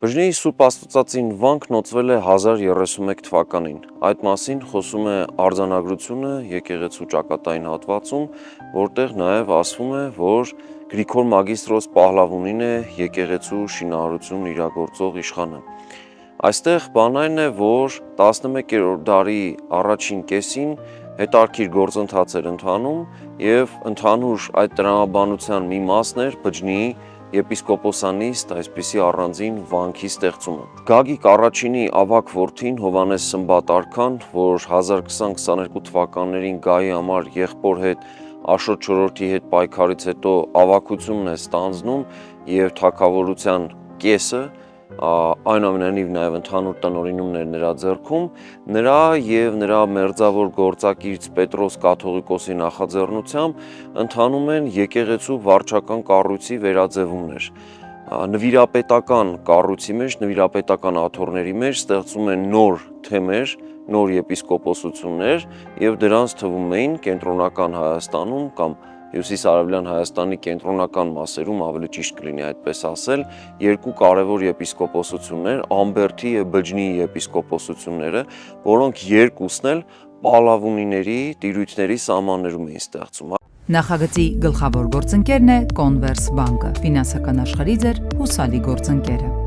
Բջջի Սուրբ Աստվածածին վանք նոծվել է 1031 թվականին։ Այդ մասին խոսում է արձանագրությունը եկեղեցու ճակատային հատվածում, որտեղ նաև ասվում է, որ Գրիգոր Մագիստրոս Պահլավունին է եկեղեցու շինարարություն իրագործող իշխանը։ Այստեղ բան այն է, որ 11-րդ դարի առաջին կեսին հետարքիր գործընթաց էր ընթանում եւ ընդհանուր այդ տրամաբանության մի մասն էր բջջի եպիսկոպոսանիստ, այսպիսի առանձին վանքի ստեղծումը։ Գագիկ առաջինի ավագ որդին Հովանես Սմբատ որ 1020-22 թվականներին Գայի համար եղբոր հետ Աշոտ IV-ի հետ պայքարից հետո ավագությունն է ստանձնում եւ թագավորության կեսը, այնուամենայնիվ նաև ընդհանուր տնօրինումներ նրա ձեռքում, նրա եւ նրա մերձավոր գործակից Պետրոս Կաթողիկոսի նախաձեռնությամբ ընթանում են եկեղեցու վարչական կառույցի վերաձևումներ։ Նվիրապետական կառույցի մեջ, նվիրապետական աթոռների մեջ ստեղծում են նոր թեմեր, նոր եպիսկոպոսություններ եւ դրանց թվում էին կենտրոնական Հայաստանում կամ Հյուսիսարևելյան Հայաստանի կենտրոնական մասերում, ավելի ճիշտ կլինի այդպես ասել, երկու կարևոր եպիսկոպոսություններ, Ամբերդի եւ Բջջնի եպիսկոպոսությունները, որոնք երկուսն էլ Պահլավունիների տիրույթների սահմաններում էին ստեղծում։ Նախագծի գլխավոր գործընկերն է Կոնվերս բանկը, ֆինանսական աշխարհի ձեր հուսալի գործընկերը։